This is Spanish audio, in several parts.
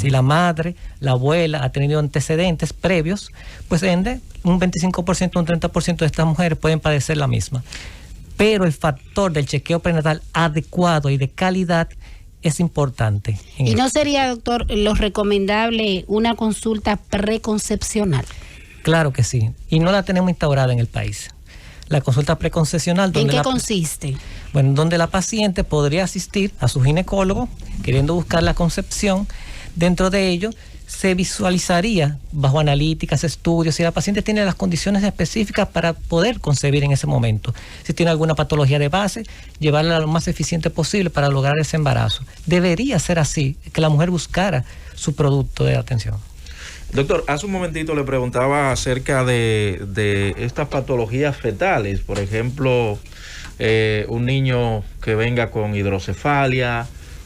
Si la madre, la abuela ha tenido antecedentes previos, pues un 25%, un 30% de estas mujeres pueden padecer la misma. Pero el factor del chequeo prenatal adecuado y de calidad es importante. ¿Y no sería, doctor, lo recomendable una consulta preconcepcional? Claro que sí, y no la tenemos instaurada en el país. La consulta preconcepcional... ¿En qué consiste? Bueno, donde la paciente podría asistir a su ginecólogo queriendo buscar la concepción. Dentro de ello se visualizaría bajo analíticas, estudios, si la paciente tiene las condiciones específicas para poder concebir en ese momento. Si tiene alguna patología de base, llevarla lo más eficiente posible para lograr ese embarazo. Debería ser así, que la mujer buscara su producto de atención. Doctor, hace un momentito le preguntaba acerca de estas patologías fetales, por ejemplo, un niño que venga con hidrocefalia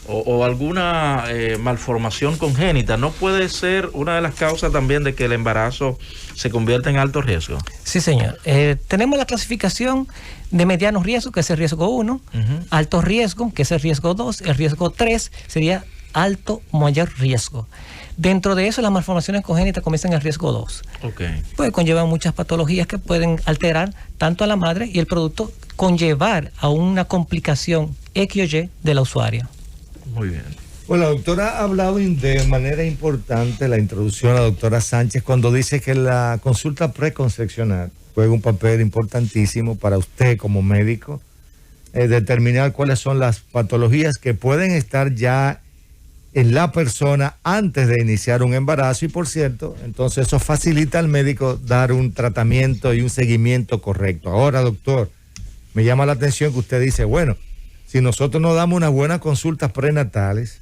o alguna malformación congénita, ¿no puede ser una de las causas también de que el embarazo se convierta en alto riesgo? Sí, señor. Tenemos la clasificación de mediano riesgo, que es el riesgo 1, alto riesgo, que es el riesgo 2, el riesgo 3 sería alto mayor riesgo. Dentro de eso, las malformaciones congénitas comienzan en el riesgo 2. Okay. Pues conllevan muchas patologías que pueden alterar tanto a la madre y el producto conllevar a una complicación X o Y de la usuaria. Muy bien. Bueno, la doctora ha hablado de manera importante, la introducción a la doctora Sánchez, cuando dice que la consulta preconcepcional juega un papel importantísimo para usted como médico, determinar cuáles son las patologías que pueden estar ya en la persona antes de iniciar un embarazo y, por cierto, entonces eso facilita al médico dar un tratamiento y un seguimiento correcto. Ahora, doctor, me llama la atención que usted dice, bueno, si nosotros nos damos unas buenas consultas prenatales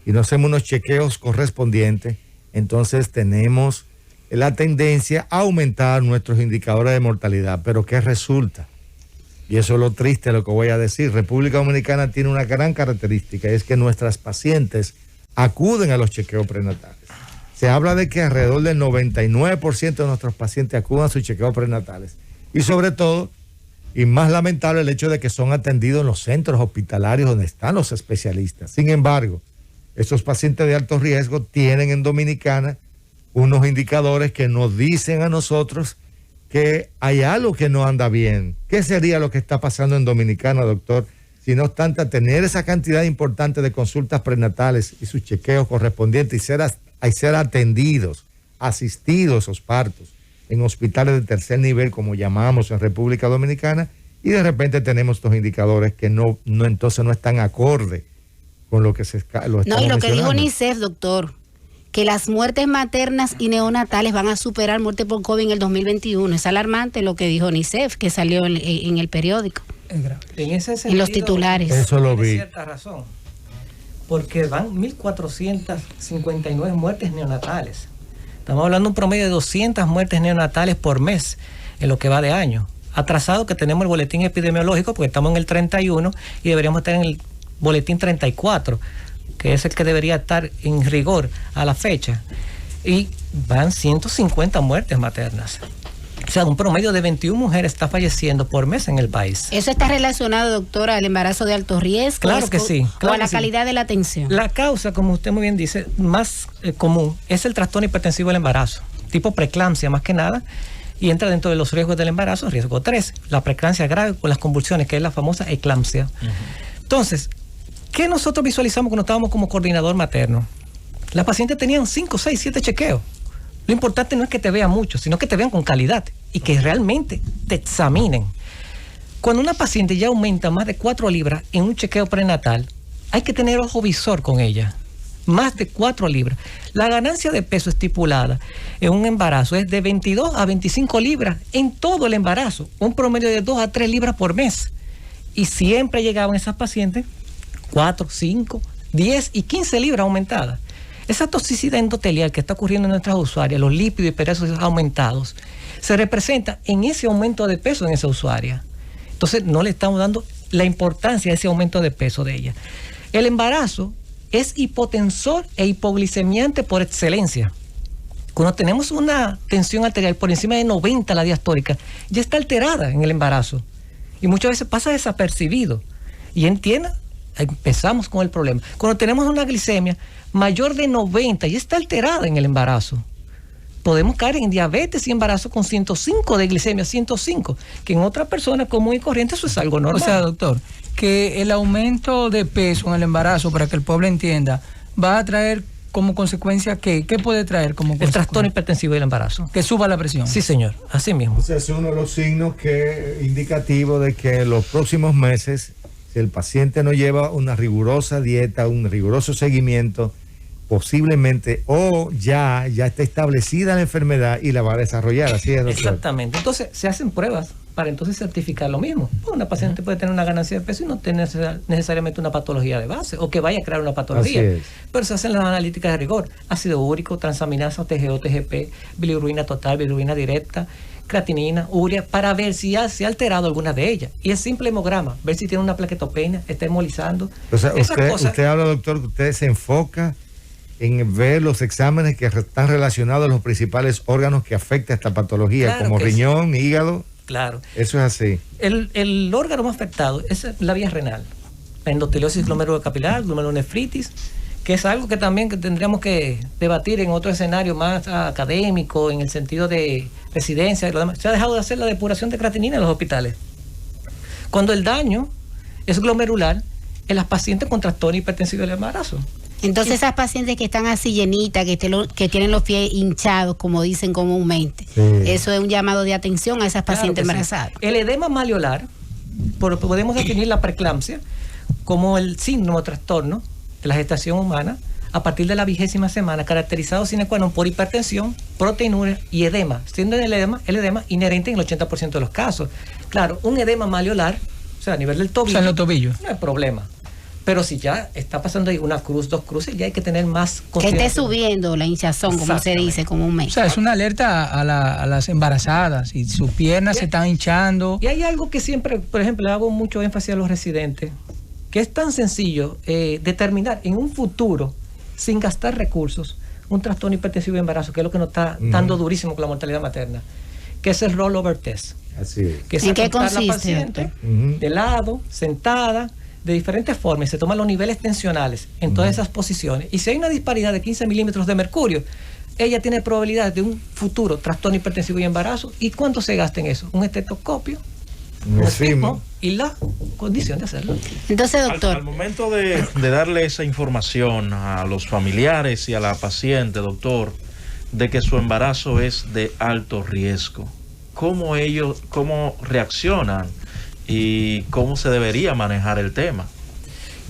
y no hacemos unos chequeos correspondientes, entonces tenemos la tendencia a aumentar nuestros indicadores de mortalidad. Pero ¿qué resulta? Y eso es lo triste, lo que voy a decir. República Dominicana tiene una gran característica, es que nuestras pacientes acuden a los chequeos prenatales. Se habla de que alrededor del 99% de nuestros pacientes acuden a sus chequeos prenatales. Y sobre todo, y más lamentable, el hecho de que son atendidos en los centros hospitalarios donde están los especialistas. Sin embargo, estos pacientes de alto riesgo tienen en Dominicana unos indicadores que nos dicen a nosotros que hay algo que no anda bien. ¿Qué sería lo que está pasando en Dominicana, doctor? Si no obstante, tener esa cantidad importante de consultas prenatales y sus chequeos correspondientes y ser atendidos, asistidos esos partos en hospitales de tercer nivel, como llamamos en República Dominicana, y de repente tenemos estos indicadores que entonces no están acorde con lo que se lo No, y lo que dijo UNICEF, doctor, que las muertes maternas y neonatales van a superar muerte por COVID en el 2021. Es alarmante lo que dijo UNICEF, que salió en el periódico. En ese sentido, en los titulares. Eso lo vi. Tiene cierta razón, porque van 1.459 muertes neonatales. Estamos hablando de un promedio de 200 muertes neonatales por mes en lo que va de año. Atrasado que tenemos el boletín epidemiológico, porque estamos en el 31 y deberíamos estar en el boletín 34, que es el que debería estar en rigor a la fecha. Y van 150 muertes maternas. O sea, un promedio de 21 mujeres está falleciendo por mes en el país. ¿Eso está relacionado, doctora, al embarazo de alto riesgo? Claro que sí. ¿O a la calidad de la atención? La causa, como usted muy bien dice, más común es el trastorno hipertensivo del embarazo, tipo preeclampsia más que nada, y entra dentro de los riesgos del embarazo, riesgo 3, la preeclampsia grave con las convulsiones, que es la famosa eclampsia. Entonces, ¿qué nosotros visualizamos cuando estábamos como coordinador materno? Las pacientes tenían 5, 6, 7 chequeos. Lo importante no es que te vean mucho, sino que te vean con calidad y que realmente te examinen. Cuando una paciente ya aumenta más de 4 libras en un chequeo prenatal, hay que tener ojo visor con ella. Más de 4 libras. La ganancia de peso estipulada en un embarazo es de 22 a 25 libras en todo el embarazo, un promedio de 2 a 3 libras por mes. Y siempre llegaban esas pacientes 4, 5, 10 y 15 libras aumentadas. Esa toxicidad endotelial que está ocurriendo en nuestras usuarias, los lípidos y hiperácidos aumentados, se representa en ese aumento de peso en esa usuaria. Entonces no le estamos dando la importancia a ese aumento de peso de ella. El embarazo es hipotensor e hipoglicemiante por excelencia. Cuando tenemos una tensión arterial por encima de 90, la diastólica, ya está alterada en el embarazo. Y muchas veces pasa desapercibido. Y empezamos con el problema. Cuando tenemos una glicemia mayor de 90 y está alterada en el embarazo, podemos caer en diabetes y embarazo con 105 de glicemia, 105, que en otra persona común y corriente eso es algo normal. O sea, doctor, que el aumento de peso en el embarazo, para que el pueblo entienda, va a traer como consecuencia, ¿qué puede traer como consecuencia? El trastorno hipertensivo del embarazo. Que suba la presión. Sí, señor, así mismo. O sea, es uno de los signos indicativo de que en los próximos meses, si el paciente no lleva una rigurosa dieta, un riguroso seguimiento, posiblemente ya está establecida la enfermedad y la va a desarrollar, así es, doctor. Exactamente. Entonces se hacen pruebas para entonces certificar lo mismo. Una paciente puede tener una ganancia de peso y no tener necesariamente una patología de base o que vaya a crear una patología. Así es. Pero se hacen las analíticas de rigor: ácido úrico, transaminasa, TGO, TGP, bilirrubina total, bilirrubina directa, creatinina, urea, para ver si se ha alterado alguna de ellas. Y el simple hemograma, ver si tiene una plaquetopenia, está hemolizando. O sea, usted habla, doctor, que usted se enfoca en ver los exámenes que están relacionados a los principales órganos que afecta esta patología, claro, como riñón, sí, hígado. Claro. Eso es así. El órgano más afectado es la vía renal. La endoteliosis glomerulocapilar, glomerulonefritis, que es algo que también tendríamos que debatir en otro escenario más académico, en el sentido de residencia y lo demás. Se ha dejado de hacer la depuración de creatinina en los hospitales. Cuando el daño es glomerular en las pacientes con trastorno hipertensivo del embarazo. Entonces esas pacientes que están así llenitas, que tienen los pies hinchados, como dicen comúnmente, sí, eso es un llamado de atención a esas pacientes embarazadas. Sí. El edema malleolar, podemos definir la preeclampsia como el síndrome o trastorno de la gestación humana a partir de la 20ª semana, caracterizado sine qua non por hipertensión, proteinuria y edema, siendo el edema inherente en el 80% de los casos. Claro, un edema malleolar, o sea, a nivel del tobillo, o sea, en los tobillos, no hay problema. Pero si ya está pasando ahí una cruz, 2 cruces, ya hay que tener más consideración. Que esté subiendo la hinchazón, como se dice comúnmente. O sea, es una alerta a las embarazadas y sus piernas se están hinchando. Y hay algo que siempre, por ejemplo, le hago mucho énfasis a los residentes, que es tan sencillo determinar en un futuro, sin gastar recursos, un trastorno hipertensivo de embarazo, que es lo que nos está dando durísimo con la mortalidad materna, que es el rollover test. Así es. Que es ¿en qué consiste? La paciente de lado, sentada, de diferentes formas, se toman los niveles tensionales en todas esas posiciones, y si hay una disparidad de 15 milímetros de mercurio, ella tiene probabilidad de un futuro trastorno hipertensivo y embarazo. ¿Y cuánto se gasta en eso? Un estetoscopio, y la condición de hacerlo. Entonces, doctor, al momento de darle esa información a los familiares y a la paciente, doctor, de que su embarazo es de alto riesgo, ¿cómo reaccionan y cómo se debería manejar el tema?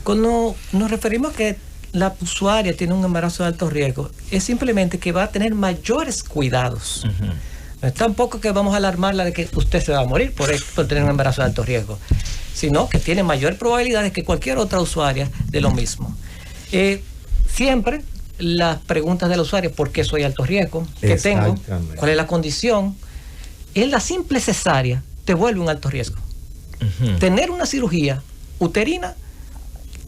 Cuando nos referimos a que la usuaria tiene un embarazo de alto riesgo, es simplemente que va a tener mayores cuidados. No es tampoco que vamos a alarmarla de que usted se va a morir por tener un embarazo de alto riesgo, sino que tiene mayor probabilidad que cualquier otra usuaria de lo mismo. Siempre las preguntas del usuario: ¿por qué soy alto riesgo? ¿Qué tengo? ¿Cuál es la condición? En la simple cesárea te vuelve un alto riesgo. Tener una cirugía uterina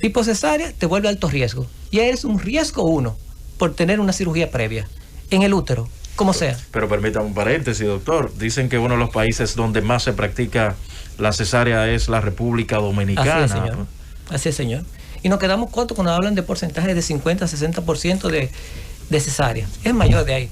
tipo cesárea te vuelve alto riesgo. Y es un riesgo 1 por tener una cirugía previa en el útero, como sea. Pero permítame un paréntesis, doctor. Dicen que uno de los países donde más se practica la cesárea es la República Dominicana. Así es, señor. Así es, señor. Y nos quedamos cortos cuando hablan de porcentajes de 50-60% de cesárea. Es mayor de ahí.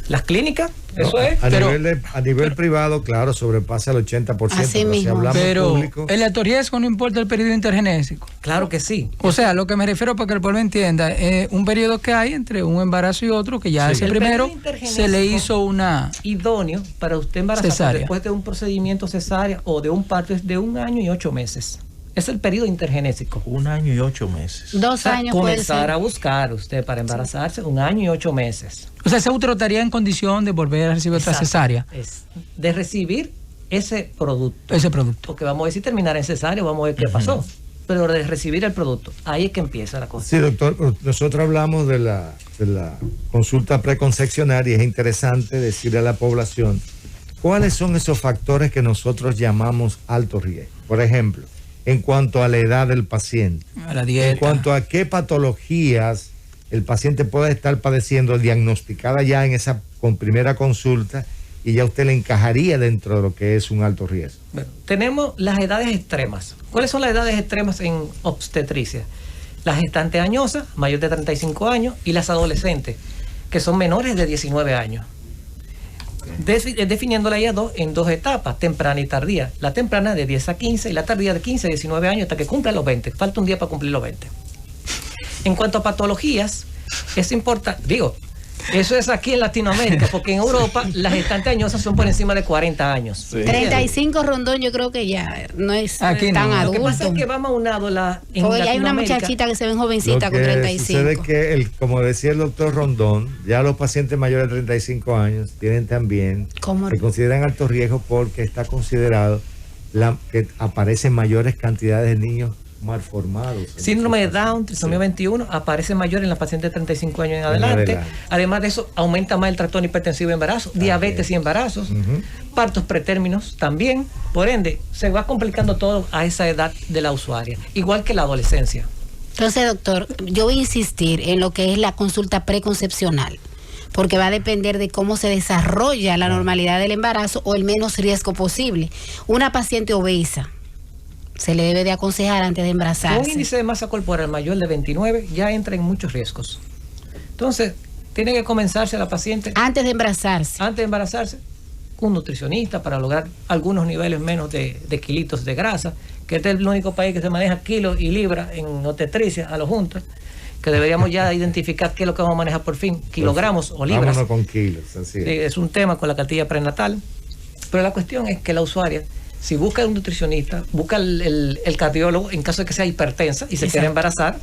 Las clínicas, eso es. A nivel privado, claro, sobrepasa el 80%. Así mismo. Pero público, el alto riesgo no importa el periodo intergenésico. Claro que sí. O sea, lo que me refiero, para que el pueblo entienda, un periodo que hay entre un embarazo y otro, que ya es el primero, se le hizo una idóneo para usted embarazarse cesárea después de un procedimiento cesárea o de un parto, es de 1 año y 8 meses. Es el periodo intergenésico. 1 año y 8 meses. 2 años comenzar a buscar usted para embarazarse, 1 año y 8 meses. O sea, ese útero estaría en condición de volver a recibir otra cesárea. Es de recibir ese producto. Ese producto. Porque vamos a ver si terminar en cesárea, vamos a ver qué pasó. Pero de recibir el producto, ahí es que empieza la cosa. Sí, doctor, nosotros hablamos de la consulta preconcepcional y es interesante decirle a la población cuáles son esos factores que nosotros llamamos alto riesgo. Por ejemplo, en cuanto a la edad del paciente, a la dieta, en cuanto a qué patologías el paciente puede estar padeciendo diagnosticada ya en esa primera consulta, y ya usted le encajaría dentro de lo que es un alto riesgo. Bueno, tenemos las edades extremas. ¿Cuáles son las edades extremas en obstetricia? Las gestantes añosas, mayores de 35 años, y las adolescentes, que son menores de 19 años. Definiéndola ya en dos etapas, temprana y tardía. La temprana de 10 a 15 y la tardía de 15 a 19 años hasta que cumplan los 20. Falta un día para cumplir los 20. En cuanto a patologías, es importante, eso es aquí en Latinoamérica, porque en Europa las gestantes añosas son por encima de 40 años. Sí. 35 Rondón, yo creo que ya no es Aquí tan no. adulto. Lo que pasa es que va maunado en Oye, hay una Latinoamérica. muchachita que se ven jovencita Lo con que 35. sucede es que, como decía el doctor Rondón, ya los pacientes mayores de 35 años tienen también, ¿Cómo? se consideran alto riesgo porque está considerado que aparecen mayores cantidades de niños malformados. Síndrome de Down, trisomía 21, aparece mayor en las pacientes de 35 años en adelante. Además de eso, aumenta más el trastorno hipertensivo de embarazo, diabetes y embarazos, partos pretérminos también. Por ende, se va complicando todo a esa edad de la usuaria, igual que la adolescencia. Entonces, doctor, yo voy a insistir en lo que es la consulta preconcepcional, porque va a depender de cómo se desarrolla la normalidad del embarazo o el menos riesgo posible. Una paciente obesa se le debe de aconsejar antes de embarazarse. Un índice de masa corporal mayor de 29 ya entra en muchos riesgos. Entonces, tiene que comenzarse la paciente Antes de embarazarse. antes de embarazarse, un nutricionista para lograr algunos niveles menos de kilitos de grasa, que este es el único país que se maneja kilos y libras en obstetricia a lo juntos, que deberíamos ya identificar qué es lo que vamos a manejar por fin, kilogramos o libras. Vámonos con kilos, así es. Es un tema con la cartilla prenatal, pero la cuestión es que la usuaria, si busca un nutricionista, busca el cardiólogo en caso de que sea hipertensa y se quiera embarazar,